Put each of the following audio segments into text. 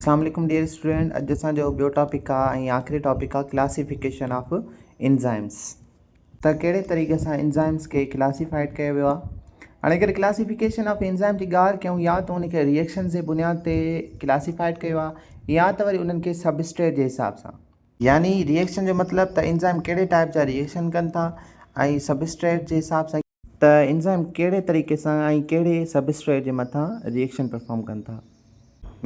अस्सलाम वालेकुम dear student. अॼु असांजो ॿियो टॉपिक आहे ऐं आख़िरी टॉपिक आहे क्लासिफिकेशन ऑफ एंजाइम्स। त कहिड़े तरीक़े सां एंजाइम्स खे क्लासिफाइड कयो वियो आहे। हाणे अगरि क्लासिफिकेशन ऑफ एंजाइम जी ॻाल्हि कयूं या त उनखे रिएक्शन जे बुनियाद ते क्लासिफाइड कयो आहे या त वरी उन्हनि खे सबस्ट्रेट जे हिसाब सां, यानी रिएक्शन जो मतिलबु त एंजाइम कहिड़े टाइप जा रिएक्शन कनि था ऐं सबस्ट्रेट जे हिसाब सां त एंजाइम कहिड़े तरीक़े सां ऐं कहिड़े सबस्ट्रेट जे मथां रिएक्शन परफॉर्म कनि था।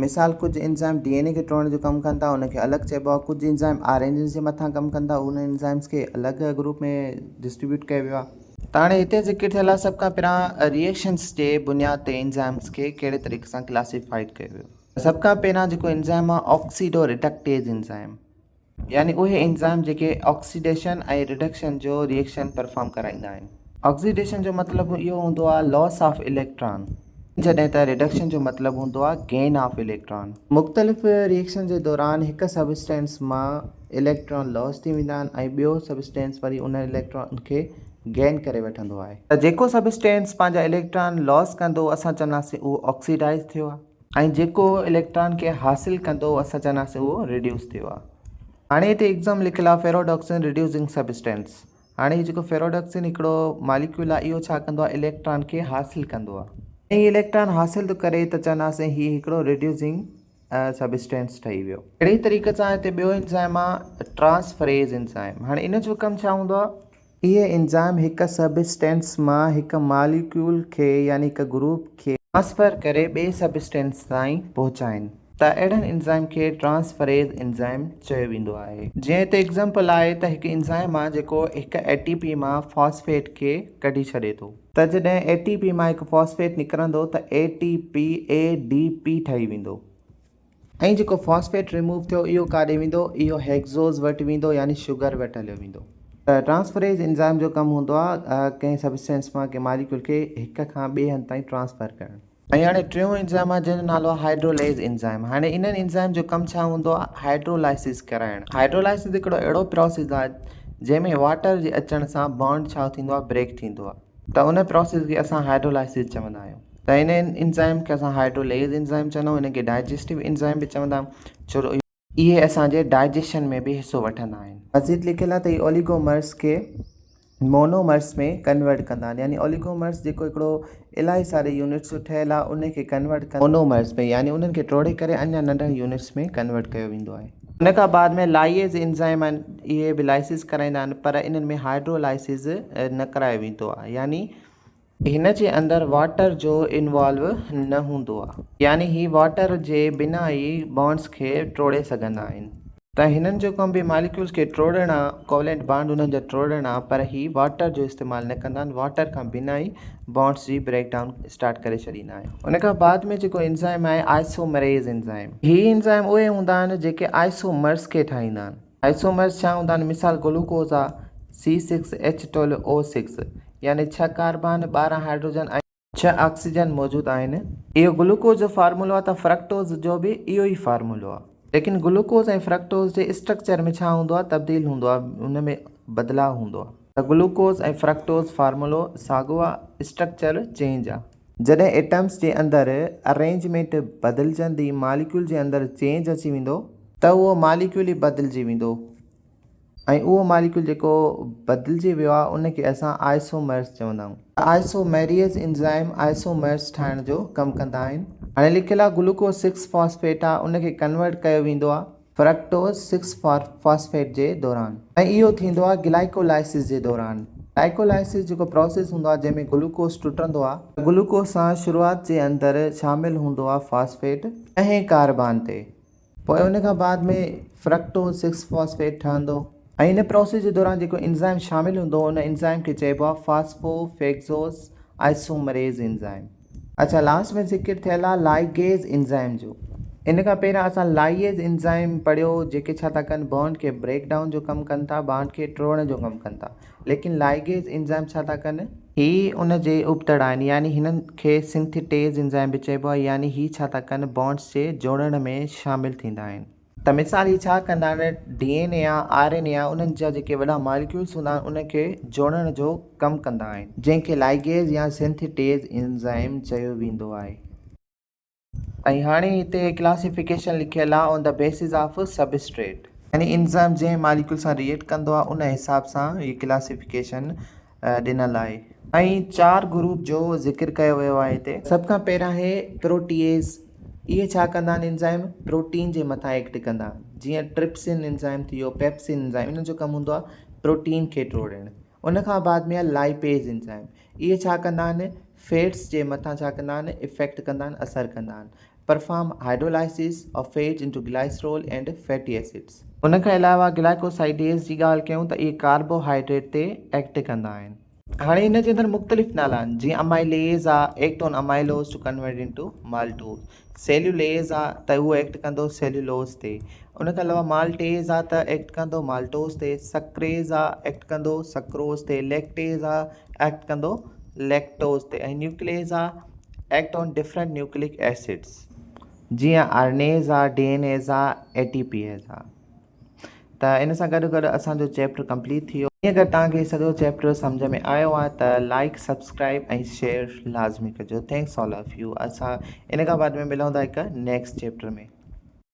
मिसाल कुछ एंजाइम डीएनए के तोड़ने जो कम कंदा उनके अलग चइबो आहे, कुछ एंजाइम आरएनए जे मथां कम कंदा उन एंजाइम्स के अलग ग्रुप में डिस्ट्रीब्यूट कयो वियो आहे। त हाणे हिते ज़िक्र थियल आहे सभ खां पहिरां रिएक्शंस जे बुनियाद ते एंजाइम्स के कहिड़े तरीक़े सां क्लासिफाइड कयो वियो। सभ खां पहिरां जेको एंजाइम आहे ऑक्सीडो रिडक्टेज एंजाइम, यानी उहे एंजाइम जेके ऑक्सीडेशन ऐं रिडक्शन जो रिएक्शन परफॉर्म कराईंदा आहिनि। ऑक्सीडेशन जो मतिलबु इहो हूंदो आहे लॉस ऑफ इलेक्ट्रॉन, जॾहिं त रिडक्शन जो मतिलबु हूंदो आहे गेन ऑफ इलेक्ट्रॉन। मुख़्तलिफ़ रिएक्शन जे दौरान हिकु सबस्टेंस मां इलेक्ट्रॉन लॉस थी वेंदा आहिनि ऐं ॿियो सबस्टेंस वरी उन इलेक्ट्रॉन खे गेन करे वठंदो आहे। त जेको सबस्टेंस पंहिंजा इलेक्ट्रॉन लॉस कंदो असां चवंदासीं उहो ऑक्सीडाइज़ थियो आहे ऐं जेको इलेक्ट्रॉन खे हासिलु कंदो असां चवंदासीं उहो रिड्यूस थियो आहे। हाणे हिते एग्ज़ाम लिखियलु आहे फेरोडॉक्सिन रिड्यूसिंग सबस्टेंस। हाणे जेको फेरोडॉक्सिन हिकिड़ो मॉलिक्यूल आहे इहो छा कंदो आहे, इलेक्ट्रॉन खे हासिलु कंदो आहे ऐं इलेक्ट्रॉन हासिल थो करे त चवंदासीं हीउ हिकिड़ो रिड्यूसिंग सबस्टेंस ठही वियो। अहिड़ी तरीक़े सां हिते ॿियो एंजाइम आहे ट्रांसफरेज एंजाइम। हाणे इन जो कमु छा हूंदो आहे, इहे एंजाइम हिकु सबस्टेंस मां हिकु मॉलिक्यूल खे यानी हिकु ग्रुप खे ट्रांसफर करे ॿिए सबस्टेंस ताईं पहुचाइनि, त अहिड़नि एंजाइम खे ट्रांसफरेज एंजाइम चयो वेंदो आहे। जीअं हिते एग्ज़ाम्पल आहे त हिकु एंजाइम आहे जेको हिकु एटीपी मां फॉस्फेट खे कढी छॾे थो, त जॾहिं एटीपी मां हिकु फॉस्फेट निकिरंदो त एटीपी एडीपी ठही वेंदो ऐं जेको फॉस्फेट रिमूव थियो इहो काॾे वेंदो, इहो हेक्सोज़ वटि वेंदो यानी शुगर वटि हलियो वेंदो। त ट्रांसफरेज एंजाइम जो कमु हूंदो आहे कंहिं सबस्टेंस मां कंहिं मॉलिक्यूल खे हिक खां ॿिए हंधि ताईं ट्रांसफर करणु। ऐं हाणे टियों एंजाइम आहे जंहिंजो नालो आहे हाइड्रोलेज एंजाइम। हाणे इन्हनि एंजाइम जो कमु छा हूंदो आहे, हाइड्रोलाइसिस कराइणु। हाइड्रोलाइसिस हिकिड़ो अहिड़ो प्रोसेस आहे जंहिंमें वाटर जे अचण सां बॉन्ड छा थींदो आहे, ब्रेक थींदो आहे, त उन प्रोसेस खे असां हाइड्रोलाइसिस चवंदा आहियूं। त इन एंजाइम खे असां हाइड्रोलेज एंजाइम चवंदा आहियूं। इनखे डाइजेस्टिव एंजाइम बि चवंदा आहियूं छो इहे असांजे डाइजेशन में बि हिसो वठंदा आहिनि। मज़ीद लिखियलु आहे त इहे ओलिगोमर्स खे मोनोमर्स में कन्वर्ट कंदा आहिनि, यानी ओलिगोमर्स जेको हिकिड़ो इलाही सारे यूनिट्स जो ठहियलु आहे उनखे कन्वर्ट कंदा मोनोमर्स में, यानी उन्हनि खे टोड़े करे अञा नंढनि यूनिट्स में कन्वर्ट कयो वेंदो आहे। उन खां बाद में लाइएज एंजाइम आहिनि, इहे बि लाइसिस कराईंदा आहिनि पर इन्हनि में हाइड्रोलाइसिस न करायो वेंदो आहे, यानी हिन जे अंदरि वाटर जो इन्वॉल्व न हूंदो आहे, यानी ही वाटर जे बिना ई बॉन्ड्स खे टोड़े सघंदा आहिनि। त हिननि जो कमु बि मॉलिक्यूल्स खे टोड़णु आहे, कोवलेंट बॉन्ड उन्हनि जा टोड़णु आहे, पर ही वाटर जो इस्तेमालु न कंदा आहिनि, वाटर खां बिना ई बॉन्ड्स जी ब्रेक डाउन स्टार्ट करे छॾींदा आहिनि। उन खां बाद में जेको एंजाइम आहे आइसोमरेज एंजाइम। ही एंजाइम उहे हूंदा आहिनि जेके आइसोमर्स खे ठाहींदा आहिनि। आइसोमर्स छा हूंदा आहिनि, मिसाल ग्लूकोज़ आहे C6H12O6, यानी 6 कार्बन 12 हाइड्रोजन ऐं 6 ऑक्सीजन मौजूदु आहिनि। इहो ग्लूकोज़ जो फार्मूलो आहे, त फ्रक्टोज़ जो बि इहो ई फार्मूलो आहे, लेकिन ग्लूकोज़ ऐं फ्रक्टोज़ जे स्ट्रक्चर में छा हूंदो आहे, तब्दील हूंदो आहे, उन में बदिलाव हूंदो आहे। त ग्लूकोज़ ऐं फ्रक्टोज़ फार्मूलो साॻियो आहे, स्ट्रक्चर चेंज आहे। जॾहिं एटम्स जे अंदरि अरेंजमेंट बदिलजंदी, मॉलिक्यूल जे अंदरि चेंज अची वेंदो त उहो मॉलिक्यूल ई बदिलजी वेंदो ऐं उहो मॉलिक्यूल जेको बदिलजी वियो आहे उनखे असां आइसोमर्स चवंदा आहियूं। आइसोमेरियस एंजाइम आइसोमर्स ठाहिण जो कमु कंदा आहिनि। हाणे लिखियलु आहे ग्लूकोज 6 फॉस्फेट आहे, उनखे कन्वर्ट कयो वेंदो आहे फ्रक्टोज 6 फॉस्फेट जे दौरान, ऐं इहो थींदो आहे ग्लाइकोलाइसिस जे दौरान। ग्लाइकोलाइसिस जेको प्रोसेस हूंदो आहे जंहिंमें ग्लूकोज टुटंदो आहे, ग्लूकोज सां शुरूआति जे अंदरि शामिलु हूंदो आहे फॉस्फेट ऐं कार्बन ते, पोइ उन खां बाद में फ्रक्टोज 6 फॉस्फेट ठहंदो ऐं इन प्रोसेस जे दौरान जेको एंजाइम शामिलु हूंदो उन एंजाइम खे चइबो आहे फॉस्फोफेक्सोस आइसोमरेज एंजाइम। अच्छा, लास्ट में ज़िक्र थियल आहे लाइगेज एंजाइम जो। इन खां पहिरियां असां लाइगेज एंजाइम पढ़ियो जेके छा था कनि, बॉन्ड खे ब्रेक डाउन जो कमु कनि था, बॉन्ड खे टोड़ण जो कमु कनि था, लेकिन लाइगेज एंजाइम छा था कनि, ही उन जे उपतड़ आहिनि, यानी हिननि खे सिंथेटेज एंजाइम बि चइबो आहे, यानी ही छा था कनि, बॉन्ड्स जे जोड़ण में शामिलु थींदा आहिनि। त मिसाल ही छा कंदा आहिनि, डीएनए या आरएनए या उन्हनि जा जेके वॾा मॉलिक्यूल्स हूंदा आहिनि उनखे जोड़ण जो कमु कंदा आहिनि, जंहिंखे लाइगेज या सिंथेटेज एंजाइम चयो वेंदो आहे। ऐं हाणे हिते क्लासिफिकेशन लिखियलु आहे on the basis of substrate, यानी एंजाइम जंहिं मालिक्यूल सां रिएक्ट कंदो आहे उन हिसाब सां हीअ क्लासिफिकेशन ॾिनल आहे। ऐं 4 ग्रुप जो ज़िक्र कयो वियो आहे हिते। सभ खां पहिरियां आहे प्रोटीएज़। इहे छा कंदा आहिनि एंजाइम, प्रोटीन जे मथां एक्ट कंदा आहिनि। जीअं ट्रिप्सिन एंजाइम थी वियो, पेप्सिन एंजाइम, इन्हनि जो कमु हूंदो आहे प्रोटीन खे टोड़णु। उन खां बाद में आहे लाइपेज़ एंजाइम। इहे छा कंदा आहिनि, फैट्स जे मथां छा कंदा आहिनि, इफेक्ट कंदा आहिनि, असरु कंदा आहिनि। Perform hydrolysis of fat into glycerol and fatty acids. उन खां अलावा ग्लाइकोसाइडेज़ जी ॻाल्हि कयूं त इहे कार्बोहाइड्रेट ते एक्ट कंदा आहिनि। हाणे हिन जे अंदरि मुख़्तलिफ़ नाला आहिनि, जीअं अमाइलेज़ आहे, act on amylose to convert into maltose. Cellulase आहे त उहो एक्ट कंदो सेल्यूलोज ते। उन खां अलावा माल्टेज़ आहे त एक्ट कंदो माल्टोज ते। सक्रेज़ आहे एक्ट कंदो सक्रोज ते। लैक्टेज़ आहे एक्ट कंदो लैक्टोज ते। ऐं न्यूक्लियस आहे act on different nucleic acids, जीअं आरनेज़ आहे, डीएनएज़ आहे, एटीपीएज़ आहे। त इन सां गॾु गॾु असांजो चैप्टर कंप्लीट थी वियो। ईअं अगरि तव्हांखे सॼो चैप्टर सम्झ में आयो आहे त लाइक, सब्सक्राइब ऐं शेयर लाज़मी कजो। Thanks all of U. असां इन खां बाद में मिलूं था हिकु नेक्स्ट चैप्टर में।